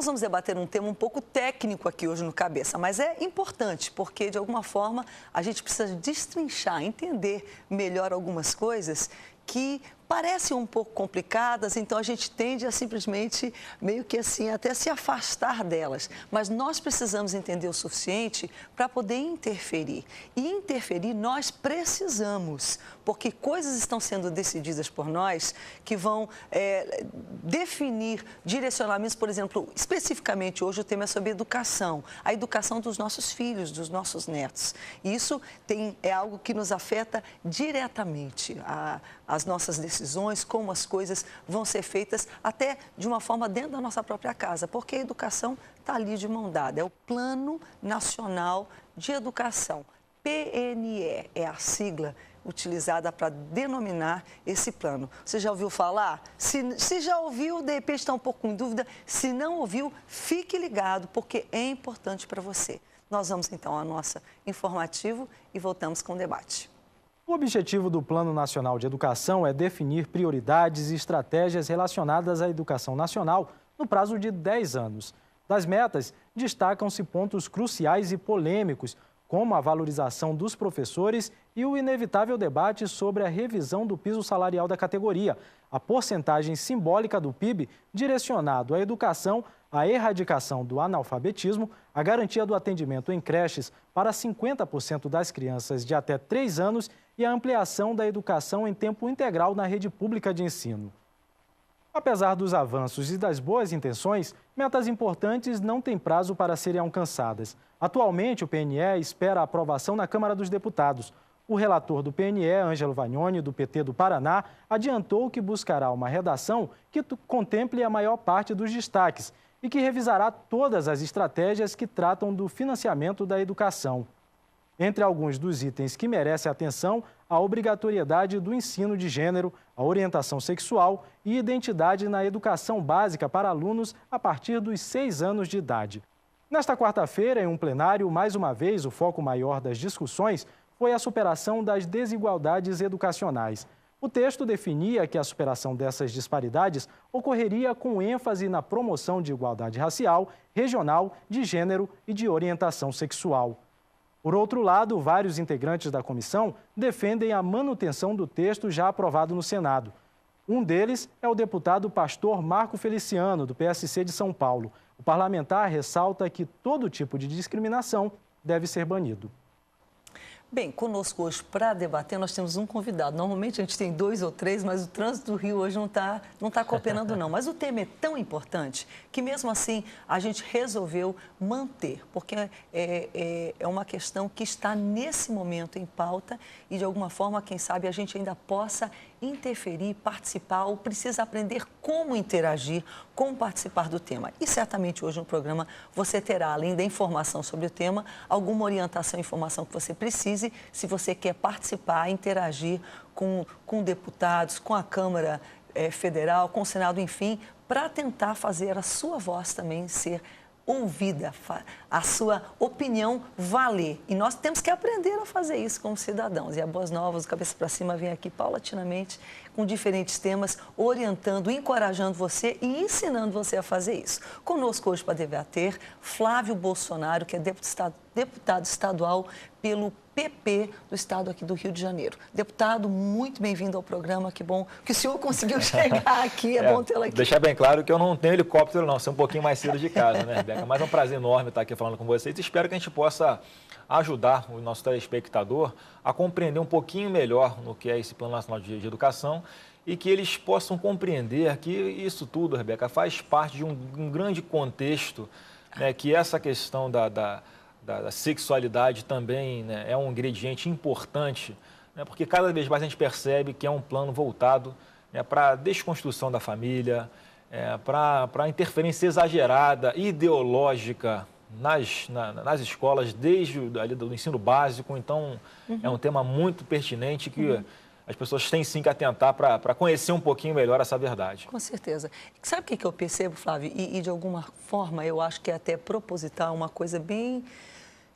nós vamos debater um tema um pouco técnico aqui hoje no Cabeça, mas é importante, porque de alguma forma a gente precisa destrinchar, entender melhor algumas coisas que parecem um pouco complicadas, então a gente tende a simplesmente, meio que assim, até se afastar delas. Mas nós precisamos entender o suficiente para poder interferir. E interferir nós precisamos, porque coisas estão sendo decididas por nós que vão definir direcionamentos, por exemplo, especificamente hoje o tema é sobre educação, a educação dos nossos filhos, dos nossos netos. E isso é algo que nos afeta diretamente as nossas decisões, como as coisas vão ser feitas, até de uma forma dentro da nossa própria casa, porque a educação está ali de mão dada. É o Plano Nacional de Educação, PNE, é a sigla utilizada para denominar esse plano. Você já ouviu falar? Se já ouviu, de repente está um pouco em dúvida. Se não ouviu, fique ligado, porque é importante para você. Nós vamos então ao nosso informativo e voltamos com o debate. O objetivo do Plano Nacional de Educação é definir prioridades e estratégias relacionadas à educação nacional no prazo de 10 anos. Das metas, destacam-se pontos cruciais e polêmicos, como a valorização dos professores e o inevitável debate sobre a revisão do piso salarial da categoria, a porcentagem simbólica do PIB direcionado à educação, a erradicação do analfabetismo, a garantia do atendimento em creches para 50% das crianças de até 3 anos e a ampliação da educação em tempo integral na rede pública de ensino. Apesar dos avanços e das boas intenções, metas importantes não têm prazo para serem alcançadas. Atualmente, o PNE espera a aprovação na Câmara dos Deputados. O relator do PNE, Ângelo Vagnoni, do PT do Paraná, adiantou que buscará uma redação que contemple a maior parte dos destaques e que revisará todas as estratégias que tratam do financiamento da educação. Entre alguns dos itens que merecem atenção, a obrigatoriedade do ensino de gênero, a orientação sexual e identidade na educação básica para alunos a partir dos 6 anos de idade. Nesta quarta-feira, em um plenário, mais uma vez, o foco maior das discussões foi a superação das desigualdades educacionais. O texto definia que a superação dessas disparidades ocorreria com ênfase na promoção de igualdade racial, regional, de gênero e de orientação sexual. Por outro lado, vários integrantes da comissão defendem a manutenção do texto já aprovado no Senado. Um deles é o deputado pastor Marco Feliciano, do PSC de São Paulo. O parlamentar ressalta que todo tipo de discriminação deve ser banido. Bem, conosco hoje para debater nós temos um convidado. Normalmente a gente tem 2 ou 3, mas o trânsito do Rio hoje não tá cooperando não. Mas o tema é tão importante que mesmo assim a gente resolveu manter, porque é uma questão que está nesse momento em pauta e de alguma forma, quem sabe, a gente ainda possa interferir, participar ou precisa aprender como interagir, como participar do tema. E certamente hoje no programa você terá, além da informação sobre o tema, alguma orientação, informação que você precise, se você quer participar, interagir com deputados, com a Câmara Federal, com o Senado, enfim, para tentar fazer a sua voz também ser ouvida, a sua opinião valer. E nós temos que aprender a fazer isso como cidadãos. E a Boas Novas, Cabeça para Cima, vem aqui paulatinamente com diferentes temas, orientando, encorajando você e ensinando você a fazer isso. Conosco hoje para debater, Flávio Bolsonaro, que é deputado estadual pelo PP do estado aqui do Rio de Janeiro. Deputado, muito bem-vindo ao programa, que bom que o senhor conseguiu chegar aqui, é bom tê-lo aqui. Deixar bem claro que eu não tenho helicóptero não, sou um pouquinho mais cedo de casa, né, Rebeca? Mas é um prazer enorme estar aqui falando com vocês e espero que a gente possa ajudar o nosso telespectador a compreender um pouquinho melhor no que é esse Plano Nacional de Educação e que eles possam compreender que isso tudo, Rebeca, faz parte de um grande contexto, né, que essa questão da sexualidade também, né, é um ingrediente importante, né, porque cada vez mais a gente percebe que é um plano voltado, né, para a desconstrução da família, para a interferência exagerada, ideológica nas escolas, desde do ensino básico. Então, é um tema muito pertinente que as pessoas têm sim que atentar para conhecer um pouquinho melhor essa verdade. Com certeza. Sabe o que eu percebo, Flávio? E de alguma forma eu acho que é até proposital, uma coisa bem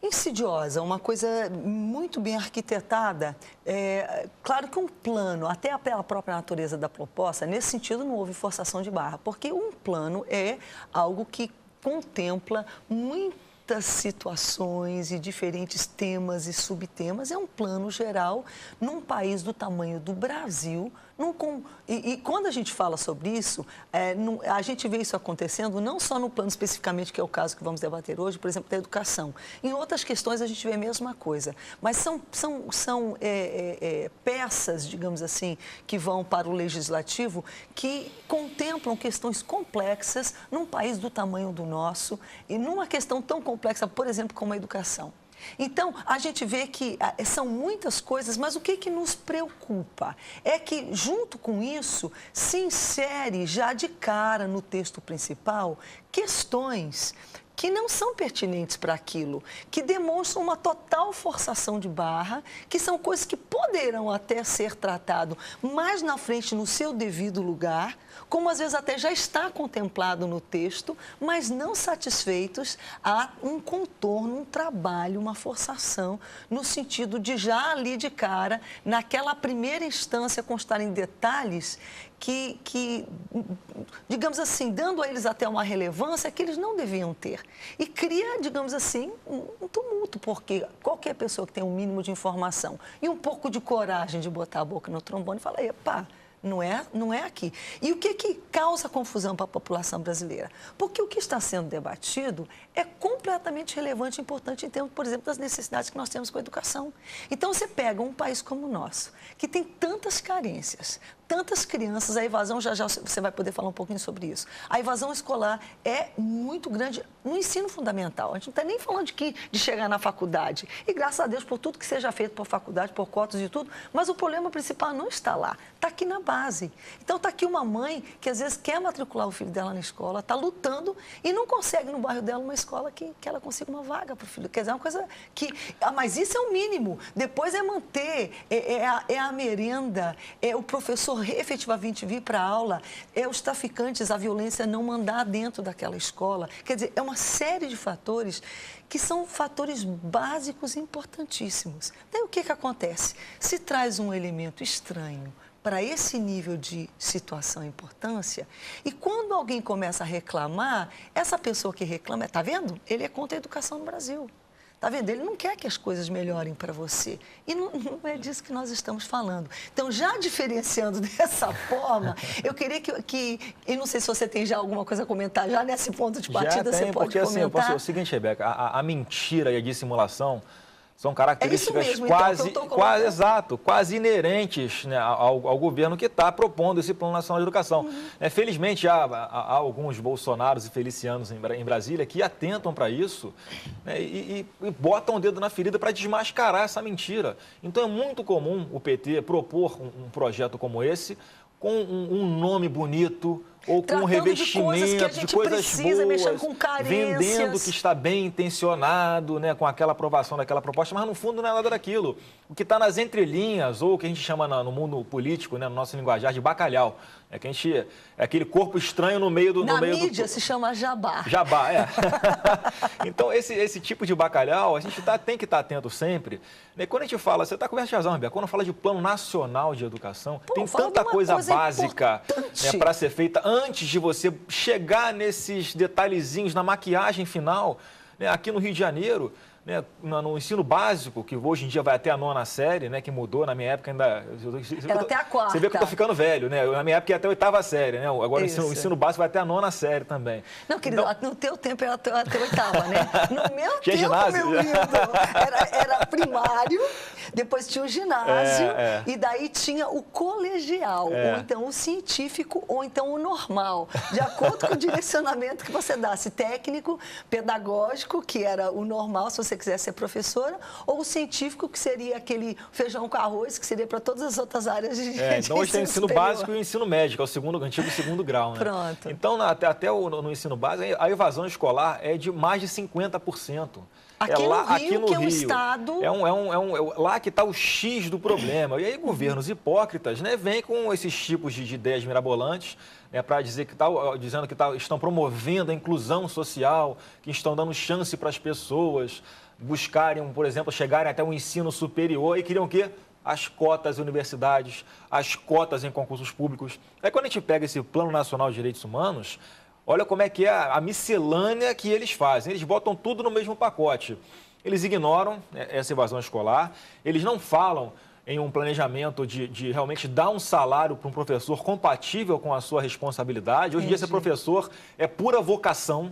insidiosa, uma coisa muito bem arquitetada. Claro que um plano, até pela própria natureza da proposta, nesse sentido não houve forçação de barra, porque um plano é algo que contempla muitas situações e diferentes temas e subtemas. É um plano geral num país do tamanho do Brasil. E quando a gente fala sobre isso, a gente vê isso acontecendo não só no plano especificamente, que é o caso que vamos debater hoje, por exemplo, da educação. Em outras questões a gente vê a mesma coisa, mas são peças, digamos assim, que vão para o legislativo que contemplam questões complexas num país do tamanho do nosso e numa questão tão complexa, por exemplo, como a educação. Então, a gente vê que são muitas coisas, mas o que nos preocupa é que, junto com isso, se insere já de cara no texto principal questões que não são pertinentes para aquilo, que demonstram uma total forçação de barra, que são coisas que poderão até ser tratado mais na frente no seu devido lugar, como às vezes até já está contemplado no texto, mas não satisfeitos, há um contorno, um trabalho, uma forçação, no sentido de já ali de cara, naquela primeira instância, constar em detalhes que, digamos assim, dando a eles até uma relevância que eles não deviam ter. E cria, digamos assim, um tumulto, porque qualquer pessoa que tem um mínimo de informação e um pouco de coragem de botar a boca no trombone fala, epá, não é aqui. E o que causa confusão para a população brasileira? Porque o que está sendo debatido é completamente relevante e importante em termos, por exemplo, das necessidades que nós temos com a educação. Então, você pega um país como o nosso, que tem tantas carências, tantas crianças, a evasão, já você vai poder falar um pouquinho sobre isso. A evasão escolar é muito grande no ensino fundamental. A gente não está nem falando de chegar na faculdade. E graças a Deus por tudo que seja feito por faculdade, por cotas e tudo, mas o problema principal não está lá, está aqui na base. Então, está aqui uma mãe que às vezes quer matricular o filho dela na escola, está lutando e não consegue no bairro dela uma escola que ela consiga uma vaga para o filho. Quer dizer, é uma coisa que... mas isso é o mínimo. Depois é manter, a merenda, é o professor efetivamente vir para a aula, é os traficantes, a violência não mandar dentro daquela escola. Quer dizer, é uma série de fatores que são fatores básicos e importantíssimos. Daí o que acontece? Se traz um elemento estranho para esse nível de situação e importância, e quando alguém começa a reclamar, essa pessoa que reclama, está vendo? Ele é contra a educação no Brasil. Está vendo? Ele não quer que as coisas melhorem para você. E não é disso que nós estamos falando. Então, já diferenciando dessa forma, eu queria eu não sei se você tem já alguma coisa a comentar, já nesse ponto de partida já tem, você pode porque, comentar. Assim, é o seguinte, Rebeca, a mentira e a dissimulação são características mesmo, quase inerentes, né, ao governo que está propondo esse Plano Nacional de Educação. Felizmente, há alguns bolsonaros e felicianos em Brasília que atentam para isso, né, e botam o dedo na ferida para desmascarar essa mentira. Então, é muito comum o PT propor um projeto como esse, com um nome bonito, ou com um revestimento de coisas boas, vendendo que está bem intencionado, né, com aquela aprovação daquela proposta, mas no fundo não é nada daquilo. O que está nas entrelinhas, ou o que a gente chama no mundo político, né, no nosso linguajar, de bacalhau, é aquele corpo estranho no meio do... Na mídia se chama jabá. Jabá, é. Então, esse tipo de bacalhau, a gente tem que estar atento sempre. Quando a gente fala, você está com razão, Rebeca, quando fala de Plano Nacional de Educação, tem tanta coisa básica, né, para ser feita antes de você chegar nesses detalhezinhos na maquiagem final, né, aqui no Rio de Janeiro, né, no ensino básico, que hoje em dia vai até a 9ª série, né, que mudou, na minha época ainda... Era até a 4ª. Você vê que eu estou ficando velho, né? Na minha época ia até a 8ª série, né? Agora o ensino básico vai até a 9ª série também. Não, querido, no teu tempo era até a 8ª, né? No meu tempo, ginásio? meu lindo, era primário, depois tinha o ginásio, e daí tinha o colegial, ou então o científico, ou então o normal, de acordo com o direcionamento que você desse, técnico, pedagógico, que era o normal, se você quiser ser professora, ou o científico, que seria aquele feijão com arroz, que seria para todas as outras áreas de então hoje tem o ensino básico e o ensino médio, que é o antigo segundo grau, né? Pronto. Então, até no ensino básico, a evasão escolar é de mais de 50%. Aqui no Rio, que é um estado... lá que está o X do problema. E aí, governos hipócritas, né, vêm com esses tipos de ideias mirabolantes, né, para dizer dizendo que estão promovendo a inclusão social, que estão dando chance para as pessoas buscarem, por exemplo, chegarem até o ensino superior e queriam o quê? As cotas em universidades, as cotas em concursos públicos. Aí, quando a gente pega esse Plano Nacional de Direitos Humanos, Olha como é que é a miscelânea que eles fazem. Eles botam tudo no mesmo pacote. Eles ignoram essa evasão escolar, eles não falam em um planejamento de realmente dar um salário para um professor compatível com a sua responsabilidade. Hoje em dia, ser professor é pura vocação,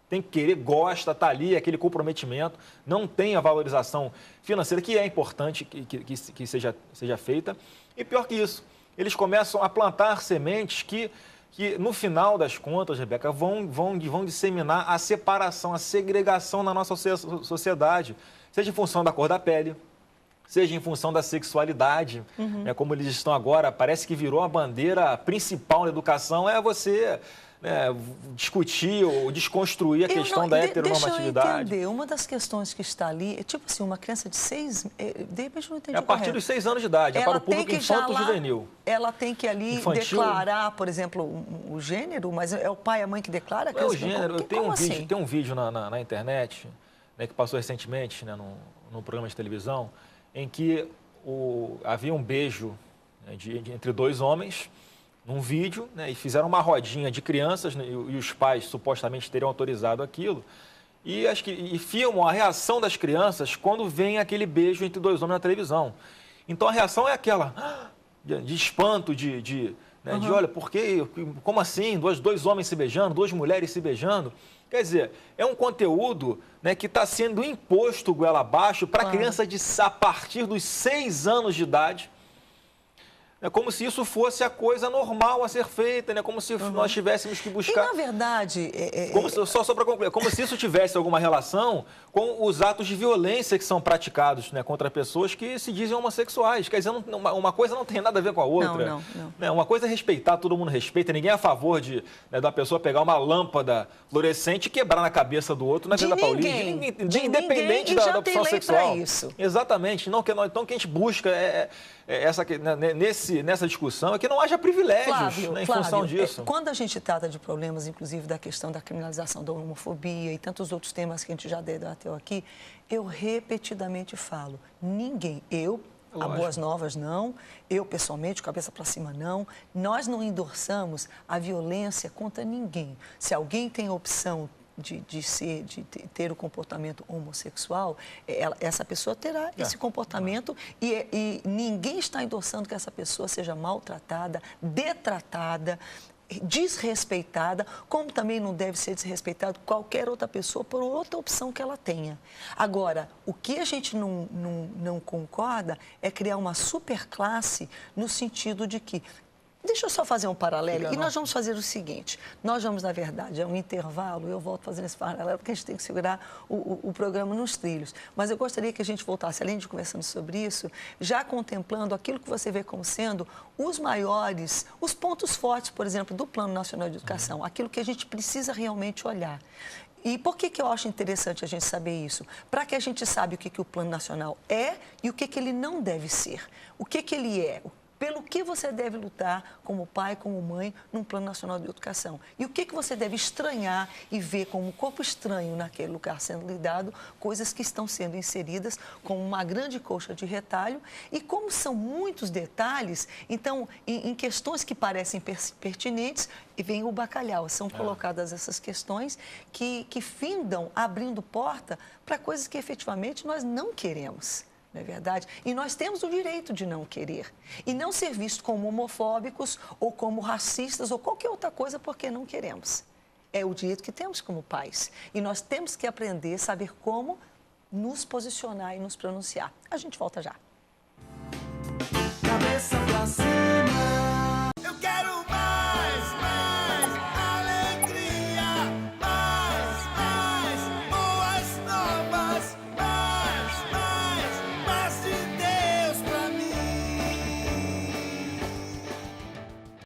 tem que querer, gosta, está ali, aquele comprometimento, não tem a valorização financeira, que é importante que seja feita. E pior que isso, eles começam a plantar sementes que no final das contas, Rebeca, vão disseminar a separação, a segregação na nossa sociedade, seja em função da cor da pele, seja em função da sexualidade, como eles estão agora, parece que virou a bandeira principal na educação, é você discutir ou desconstruir a questão da heteronormatividade. Deixa eu entender, uma das questões que está ali, é tipo assim, uma criança de 6, de repente eu não entendi a partir dos 6 anos de idade, é para o público infanto-juvenil. Ela tem que ali declarar, por exemplo, o gênero, mas é o pai e a mãe que declara? É o gênero, eu tenho um vídeo na internet, que passou recentemente no programa de televisão, em que havia um beijo entre 2 homens, num vídeo, e fizeram uma rodinha de crianças, e os pais supostamente teriam autorizado aquilo, e filmam a reação das crianças quando vem aquele beijo entre 2 homens na televisão. Então a reação é aquela de espanto, de olha, por quê? Como assim? Dois homens se beijando, 2 mulheres se beijando? Quer dizer, é um conteúdo que está sendo imposto goela abaixo para a criança a partir dos 6 anos de idade. É como se isso fosse a coisa normal a ser feita, como se nós tivéssemos que buscar... E, na verdade... Só para concluir, como se isso tivesse alguma relação com os atos de violência que são praticados contra pessoas que se dizem homossexuais. Quer dizer, uma coisa não tem nada a ver com a outra. Não. Uma coisa é respeitar, todo mundo respeita, ninguém é a favor da pessoa pegar uma lâmpada fluorescente e quebrar na cabeça do outro na Vila Paulista. Independente da opção sexual. Isso. Exatamente. Então, o que a gente busca nessa discussão é que não haja privilégios em função disso. Quando a gente trata de problemas, inclusive da questão da criminalização da homofobia e tantos outros temas que a gente já debateu aqui, eu repetidamente falo, ninguém, a Boas Novas não, eu pessoalmente, cabeça para cima não, nós não endossamos a violência contra ninguém. Se alguém tem a opção de ter o comportamento homossexual, essa pessoa terá esse comportamento e ninguém está endossando que essa pessoa seja maltratada, detratada, desrespeitada, como também não deve ser desrespeitado qualquer outra pessoa por outra opção que ela tenha. Agora, o que a gente não concorda é criar uma superclasse no sentido de que... Deixa eu só fazer um paralelo e nós vamos fazer o seguinte, nós vamos, na verdade, é um intervalo, eu volto fazendo esse paralelo, porque a gente tem que segurar o programa nos trilhos. Mas eu gostaria que a gente voltasse, além de conversando sobre isso, já contemplando aquilo que você vê como sendo os pontos fortes, por exemplo, do Plano Nacional de Educação, aquilo que a gente precisa realmente olhar. E por que eu acho interessante a gente saber isso? Para que a gente saiba o que o Plano Nacional é e o que ele não deve ser. O que ele é, pelo que você deve lutar como pai, como mãe, num Plano Nacional de Educação. E o que você deve estranhar e ver como corpo estranho naquele lugar sendo lidado, coisas que estão sendo inseridas como uma grande colcha de retalho. E como são muitos detalhes, então, em questões que parecem pertinentes, e vem o bacalhau. São colocadas essas questões que findam abrindo porta para coisas que efetivamente nós não queremos. Não é verdade? E nós temos o direito de não querer. E não ser visto como homofóbicos ou como racistas ou qualquer outra coisa porque não queremos. É o direito que temos como pais. E nós temos que aprender, saber como nos posicionar e nos pronunciar. A gente volta já. Cabeça pra cima.